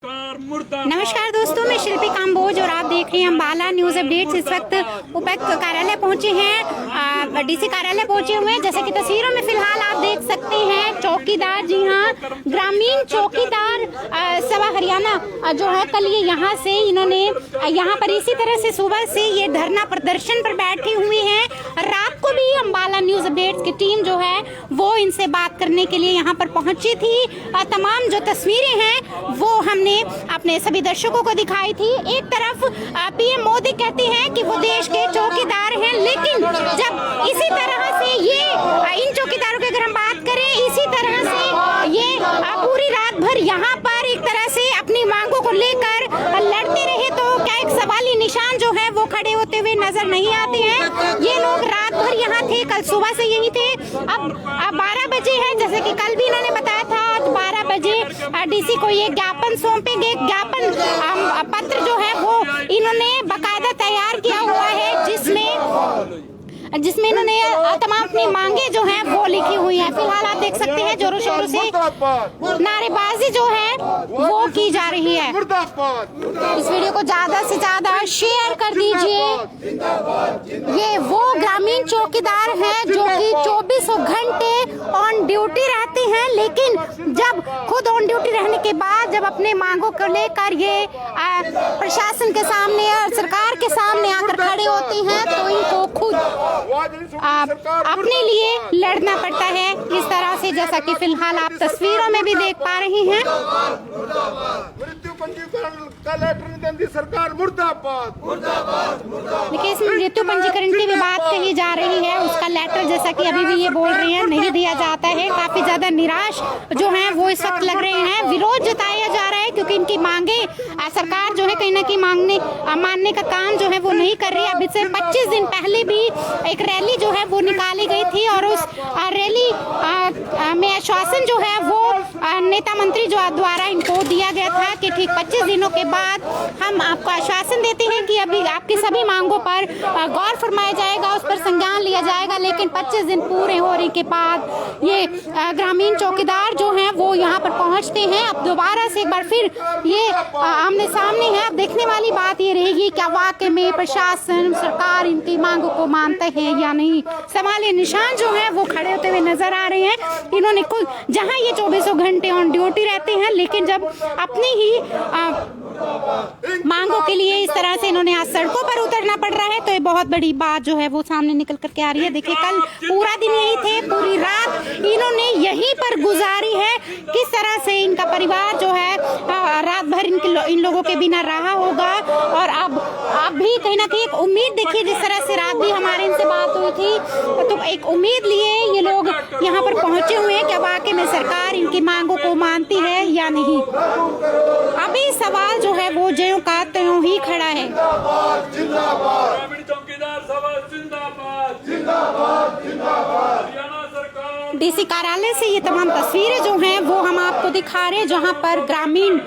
नमस्कार दोस्तों, मैं शिल्पी काम्बोज और आप देख रहे हैं अम्बाला न्यूज अपडेट्स। इस वक्त उपायुक्त कार्यालय पहुंचे हैं, डीसी कार्यालय पहुंचे हुए हैं। जैसे कि तस्वीरों में फिलहाल आप देख सकते हैं चौकीदार, जी हाँ, ग्रामीण चौकीदार सभा हरियाणा जो है, कल ये यहाँ से इन्होंने यहाँ पर इसी तरह से सुबह से ये धरना प्रदर्शन पर बैठे हुए हैं। रात को भी अम्बाला न्यूज अपडेट्स की टीम जो है वो इनसे बात करने के लिए यहाँ पर पहुंची थी। तमाम जो तस्वीरें हैं वो हमने अपने सभी दर्शकों को दिखाई थी। एक तरफ पीएम मोदी कहते हैं कि वो देश के चौकीदार हैं, लेकिन जब इसी तरह से ये इन चौकीदारों की अगर हम बात करें, इसी तरह से ये पूरी रात भर यहाँ पर एक तरह से अपनी मांगों को लेकर लड़ते रहे, तो क्या एक सवाली निशान जो है वो खड़े होते हुए नजर नहीं आते हैं। ये लोग रात भर यहाँ थे, कल सुबह से यही थे। अब 12 बजे है, जैसे कि कल भी इन्होंने बताया था, 12 बजे डीसी को ये ज्ञापन सौंपेंगे। ज्ञापन पत्र जो है वो इन्होंने बाकायदा तैयार किया हुआ है, जिसमें इन्होंने तमाम अपनी मांगे जो हैं वो लिखी हुई हैं। फिलहाल आप देख सकते हैं जोरों शोरों से नारेबाजी जो है वो की जा रही है। इस वीडियो को ज्यादा से ज्यादा शेयर कर दीजिए। ये वो ग्रामीण चौकीदार हैं जो कि 24 घंटे ऑन ड्यूटी रहते हैं, लेकिन जब खुद ऑन ड्यूटी रहने के बाद जब अपने मांगों को लेकर ये प्रशासन के सामने और सरकार के सामने आकर खड़े होते हैं, तो इनको खुद अपने लिए लड़ना पड़ता है इस तरह से, जैसा कि फिलहाल आप तस्वीरों में भी देख पा रहे हैं। मृत्यु पंजीकरण का लेटर नहीं देती सरकार, मुर्दाबाद मुर्दाबाद मुर्दाबाद। देखिए, इसमें मृत्यु पंजीकरण की भी बात कही जा रही है, उसका लेटर जैसा कि अभी भी ये बोल रहे हैं नहीं दिया जाता है। काफी ज्यादा निराश जो है वो इस वक्त लग रहे हैं। विरोध जताया जा रहा है क्योंकि इनकी मांगे सरकार जो है कहीं ना कहीं मानने का काम जो है वो नहीं कर रही। अब इससे 25 दिन पहले भी एक रैली जो है वो निकाली गई थी और उस रैली में आश्वासन जो है वो नेता मंत्री जो द्वारा इनको दिया गया था कि ठीक 25 दिनों के बाद हम आपको आश्वासन देते हैं कि अभी आपकी सभी मांगों पर गौर फरमाया जाएगा, उस पर संज्ञान लिया जाएगा। लेकिन 25 दिन पूरे होने के बाद ये ग्रामीण चौकीदार जो हैं वो यहाँ पर पहुँचते हैं। अब दोबारा से एक बार फिर ये आमने सामने है। अब देखने वाली बात ये रहेगी क्या वाकई में प्रशासन, सरकार इनकी मांगों को मानते हैं या नहीं। सवालिया निशान जो है वो खड़े होते हुए नजर आ रहे हैं। इन्होंने खुद जहां ये 24 घंटे ऑन ड्यूटी रहते हैं, लेकिन जब अपनी ही मांगों के लिए इस तरह से इन्होंने आज सड़कों पर उतरना पड़ रहा है, तो ये बहुत बड़ी बात जो है वो सामने निकल करके आ रही है। देखिए, कल पूरा दिन यही थे, पूरी रात इन्होंने यहीं पर गुजारी है। किस तरह से इनका परिवार जो है रात भर इन लोगों के बिना रहा होगा। और अब भी कहीं ना कहीं एक उम्मीद, देखिए जिस तरह से रात भी हमारे इनसे बात हुई थी, तो एक उम्मीद लिए ये लोग यहाँ पर पहुंचे हुए हैं कि वाकई में सरकार इनकी मांगों को मानती है या नहीं। अभी सवाल जो है वो ज्यों का त्यों ही खड़ा है। डीसी कार्यालय से ये तमाम तस्वीरें जो हैं वो हम आपको दिखा रहे हैं, जहां पर ग्रामीण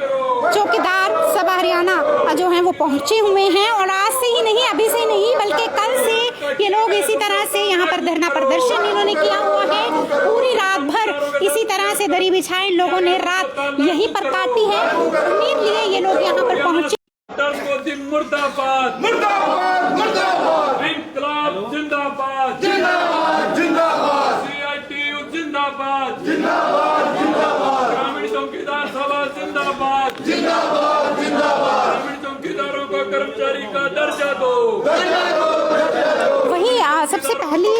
चौकीदार सभा हरियाणा जो हैं वो पहुंचे हुए हैं। और आज से ही नहीं, अभी से नहीं, बल्कि कल से ये लोग इसी तरह से यहाँ पर धरना प्रदर्शन इन्होंने किया हुआ है। पूरी रात भर इसी तरह से दरी बिछाए इन लोगों ने रात यहीं पर काटी है। उम्मीद लिए ये लोग यहाँ पर पहुंचे। मुर्दाबाद मुर्दाबाद मुर्दाबाद, इंकलाब जिंदाबाद जिंदाबाद जिंदाबाद, CITU जिंदाबाद जिंदाबाद जिंदाबाद, ग्रामीण चौकीदार सभा जिंदाबाद जिंदाबाद जिंदाबाद, ग्रामीण चौकीदारों को कर्मचारी का दर्जा दो। वही सबसे पहली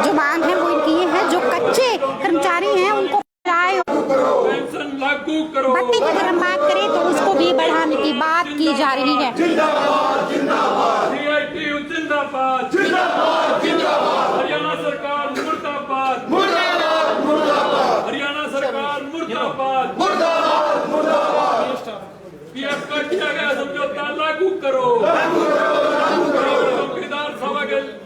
जो मांग है वो इनकी ये है, जो कच्चे कर्मचारी हैं उनको पेंशन लागू करो। भत्ते की अगर हम बात करें तो उसको भी बढ़ाने की बात की जा रही है। जिंदाबाद जिंदाबाद, CITU जिंदाबाद जिंदाबाद जिंदाबाद, हरियाणा सरकार मुर्दाबाद मुर्दाबाद मुर्दाबाद, हरियाणा सरकार मुर्दाबाद मुर्दाबाद मुर्दाबाद, PF का किया गया समझौता लागू करो। चौकीदार सभा के लिए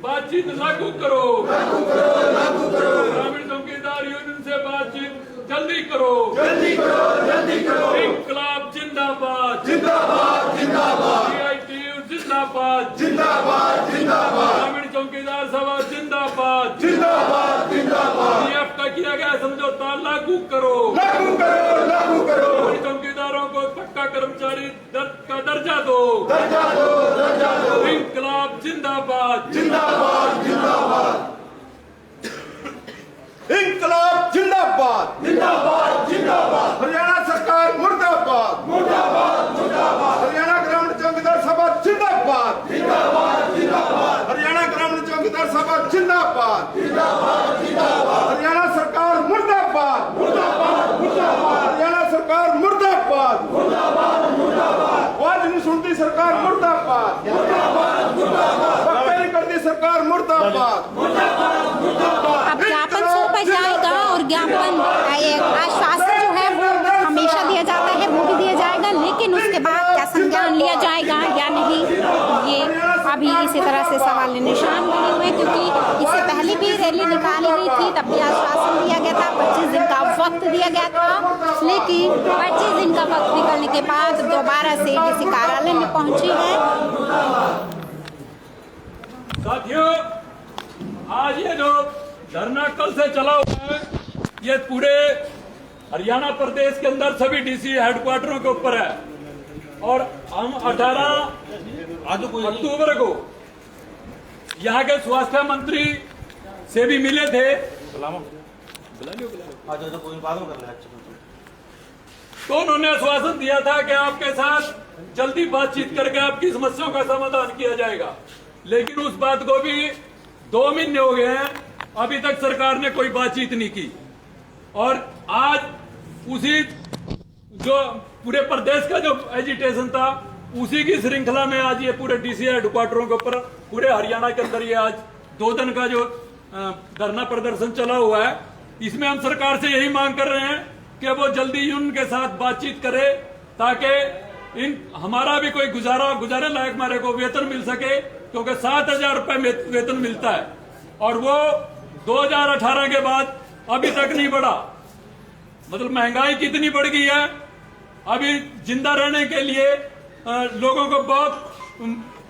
बातचीत लागू करो। ग्रामीण चौकीदार यूनियन से बातचीत जल्दी करो जल्दी करो जल्दी करो। इंकलाब जिंदाबाद जिंदाबाद जिंदाबाद, CITU जिंदाबाद जिंदाबाद जिंदाबाद, ग्रामीण चौकीदार सभा जिंदाबाद जिंदाबाद जिंदाबाद, PF का किया गया समझौता लागू करो लागू करो लागू करो। दो, इंकलाब जिंदाबाद, जिंदाबाद जिंदाबाद इंकलाब जिंदाबाद जिंदाबाद जिंदाबाद हरियाणा सरकार मुर्दाबाद मुर्दाबाद मुर्दाबाद हरियाणा ग्रामीण चौकीदार सभा जिंदाबाद जिंदाबाद जिंदाबाद हरियाणा ग्रामीण चौकीदार सभा जिंदाबाद जिंदाबाद जिंदाबाद हरियाणा सरकार मुर्दाबाद मुर्दाबाद मुर्दाबाद हरियाणा सरकार मुर्दाबाद मुर्दाबाद मुर्दाबाद आवाज नहीं सुनती सरकार मुर्दाबाद मुर्दाबाद मुर्दाबाद पक्का नहीं करती सरकार मुर्दाबाद मुर्दाबाद मुर्दाबाद अब ज्ञापन सौंपा जाएगा और ज्ञापन आश्वासन जो है वो हमेशा दिया जाता है, वो भी दिया जाएगा, लेकिन उसके बाद क्या संज्ञान लिया जाएगा या नहीं, ये अभी इसी तरह से सवाल निशान बने हुए हैं। क्योंकि इससे पहले भी रैली निकाली गई थी, तब भी आश्वासन दिया गया था, 25 दिन का वक्त दिया गया था, लेकिन 25 दिन का वक्त निकलने के बाद दोबारा से डीसी कार्यालय में पहुंची है। साथियों, आज ये जो धरना कल से चला हुआ है, ये पूरे हरियाणा प्रदेश के अंदर सभी डीसी हेडक्वार्टरों के ऊपर है। और हम 18 अक्टूबर को यहाँ के स्वास्थ्य मंत्री से भी मिले थे। तो उन्होंने आश्वासन दिया था कि आपके साथ जल्दी बातचीत करके आपकी समस्याओं का समाधान किया जाएगा, लेकिन उस बात को भी 2 महीने हो गए हैं, अभी तक सरकार ने कोई बातचीत नहीं की। और आज उसी जो पूरे प्रदेश का जो एजिटेशन था, उसी की श्रृंखला में आज ये पूरे डीसी हेडक्वार्टरों के ऊपर पूरे हरियाणा के अंदर ये आज 2 दिन का जो धरना प्रदर्शन चला हुआ है, इसमें हम सरकार से यही मांग कर रहे हैं कि वो जल्दी उनके साथ बातचीत करे, ताकि हमारा भी कोई गुजारे लायक हमारे को वेतन मिल सके, क्योंकि 7,000 रुपए वेतन मिलता है और वो 2018 के बाद अभी तक नहीं बढ़ा। मतलब महंगाई कितनी बढ़ गई है, अभी जिंदा रहने के लिए लोगों को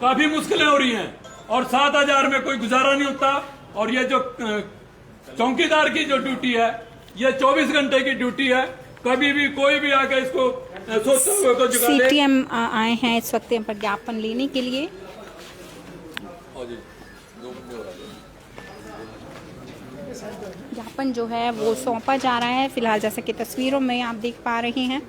काफी मुश्किलें हो रही हैं और 7,000 में कोई गुजारा नहीं होता। और ये जो चौकीदार की जो ड्यूटी है, ये 24 घंटे की ड्यूटी है, कभी भी कोई भी आके इसको सोचते हुए को जगा दे। सीटीएम आए हैं इस वक्त पर ज्ञापन लेने के लिए। ज्ञापन जो है वो सौंपा जा रहा है फिलहाल, जैसे कि तस्वीरों में आप देख पा रहे हैं।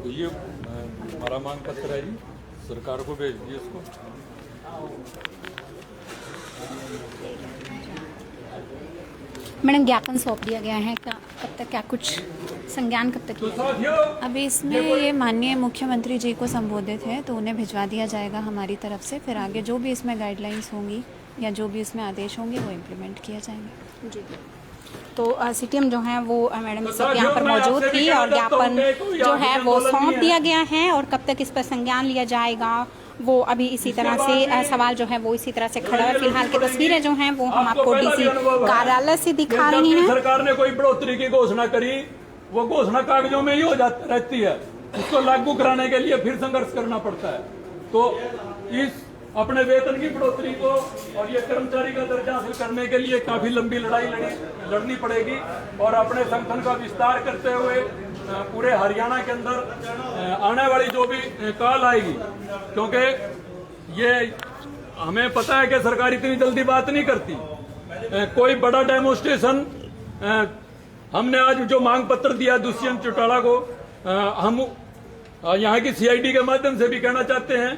ये हमारा मांग पत्र है जी, सरकार को भेज दिए इसको। मैडम, ज्ञापन सौंप दिया गया है, कब तक क्या कुछ संज्ञान कब तक लिया जाएगा? अभी इसमें ये माननीय मुख्यमंत्री जी को संबोधित है, तो उन्हें भिजवा दिया जाएगा हमारी तरफ से। फिर आगे जो भी इसमें गाइडलाइंस होंगी या जो भी इसमें आदेश होंगे वो इम्प्लीमेंट किया जाएंगे। जी, तो सीटीएम जो है वो मैडम सब यहाँ पर मौजूद थी और ज्ञापन जो है वो सौंप दिया गया है, और कब तक इस पर संज्ञान लिया जाएगा वो अभी इसी तरह से सवाल जो है वो इसी तरह से खड़ा है। फिलहाल की तस्वीरें जो हैं वो हम आपको डीसी कार्यालय से दिखा रही हैं। सरकार ने कोई बढ़ोतरी की घोषणा करी, वो घोषणा कागजों में ही हो जाती रहती है, उसको लागू कराने के लिए फिर संघर्ष करना पड़ता है। तो इस अपने वेतन की बढ़ोतरी को और ये कर्मचारी का दर्जा हासिल करने के लिए काफी लंबी लड़ाई लड़नी पड़ेगी, और अपने संगठन का विस्तार करते हुए पूरे हरियाणा के अंदर आने वाली जो भी काल आएगी, क्योंकि ये हमें पता है कि सरकार इतनी जल्दी बात नहीं करती। कोई बड़ा डेमोन्स्ट्रेशन हमने आज जो मांग पत्र दिया दुष्यंत चौटाला को, हम यहाँ की सीआईडी के माध्यम से भी कहना चाहते हैं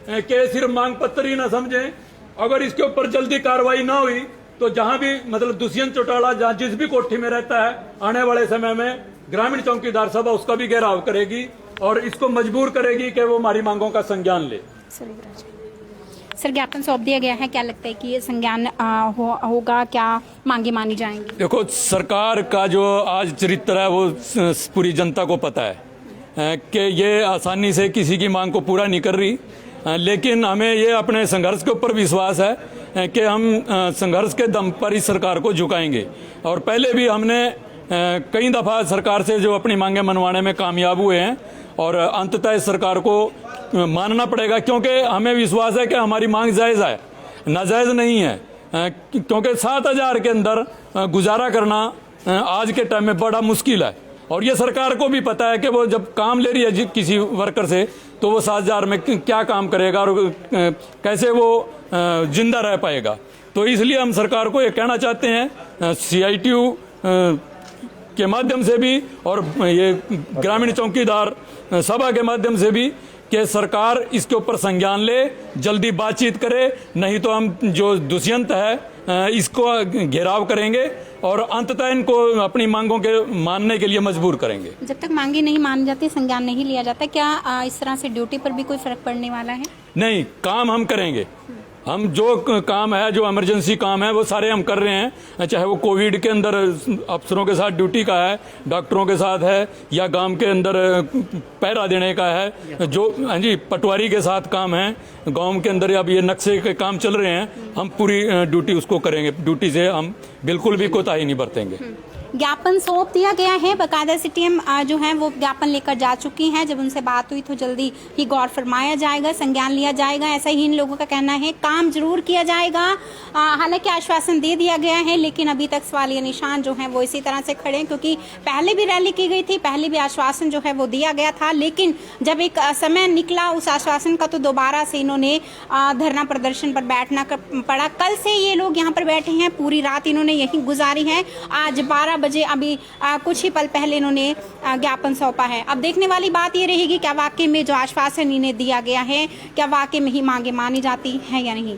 कि सिर्फ मांग पत्र ही ना समझें, अगर इसके ऊपर जल्दी कार्रवाई ना हुई तो जहां भी मतलब दुष्यंत चौटाला जहां जिस भी कोठी में रहता है, आने वाले समय में ग्रामीण चौकीदार सभा उसका भी घेराव करेगी और इसको मजबूर करेगी कि वो हमारी मांगों का संज्ञान ले। सर, ज्ञापन सौंप दिया गया है, क्या लगता है कि ये संज्ञान होगा, क्या मांगे मानी जाएंगी? देखो, सरकार का जो आज चरित्र है वो पूरी जनता को पता है कि ये आसानी से किसी की मांग को पूरा नहीं कर रही, लेकिन हमें ये अपने संघर्ष के ऊपर विश्वास है कि हम संघर्ष के दम पर इस सरकार को झुकाएंगे। और पहले भी हमने कई दफ़ा सरकार से जो अपनी मांगें मनवाने में कामयाब हुए हैं और अंततः इस सरकार को मानना पड़ेगा, क्योंकि हमें विश्वास है कि हमारी मांग जायज़ है, नाजायज़ नहीं है। क्योंकि 7,000 के अंदर गुजारा करना आज के टाइम में बड़ा मुश्किल है और ये सरकार को भी पता है कि वो जब काम ले रही है किसी वर्कर से तो वो 7,000 में क्या काम करेगा और कैसे वो जिंदा रह पाएगा। तो इसलिए हम सरकार को ये कहना चाहते हैं CITU के माध्यम से भी और ये ग्रामीण चौकीदार सभा के माध्यम से भी कि सरकार इसके ऊपर संज्ञान ले, जल्दी बातचीत करे, नहीं तो हम जो दुष्यंत है इसको घेराव करेंगे और अंततः इनको अपनी मांगों के मानने के लिए मजबूर करेंगे। जब तक मांगे नहीं मान जाती, संज्ञान नहीं लिया जाता, क्या इस तरह से ड्यूटी पर भी कोई फर्क पड़ने वाला है? नहीं, काम हम करेंगे। हम जो काम है, जो इमरजेंसी काम है वो सारे हम कर रहे हैं, चाहे वो कोविड के अंदर अफसरों के साथ ड्यूटी का है, डॉक्टरों के साथ है, या गांव के अंदर पहरा देने का है, जो हाँ जी पटवारी के साथ काम है, गांव के अंदर अब ये नक्शे के काम चल रहे हैं, हम पूरी ड्यूटी उसको करेंगे। ड्यूटी से हम बिल्कुल भी कोताही नहीं बरतेंगे। ज्ञापन सौंप दिया गया है, बाकायदा CTM जो है वो ज्ञापन लेकर जा चुकी हैं। जब उनसे बात हुई तो जल्दी ही गौर फरमाया जाएगा, संज्ञान लिया जाएगा, ऐसा ही इन लोगों का कहना है। काम जरूर किया जाएगा, हालांकि आश्वासन दे दिया गया है, लेकिन अभी तक सवालिया निशान जो है वो इसी तरह से खड़े हैं, क्योंकि पहले भी रैली की गई थी, पहले भी आश्वासन जो है वो दिया गया था, लेकिन जब एक समय निकला उस आश्वासन का तो दोबारा से इन्होंने धरना प्रदर्शन पर बैठना पड़ा। कल से ये लोग यहाँ पर बैठे हैं, पूरी रात इन्होंने यहीं गुजारी है। आज 12 बजे अभी कुछ ही पल पहले इन्होंने ज्ञापन सौंपा है। अब देखने वाली बात ये रहेगी क्या वाकई में जो आश्वासन इन्हें दिया गया है, क्या वाकई में ही मांगे मानी जाती है या नहीं।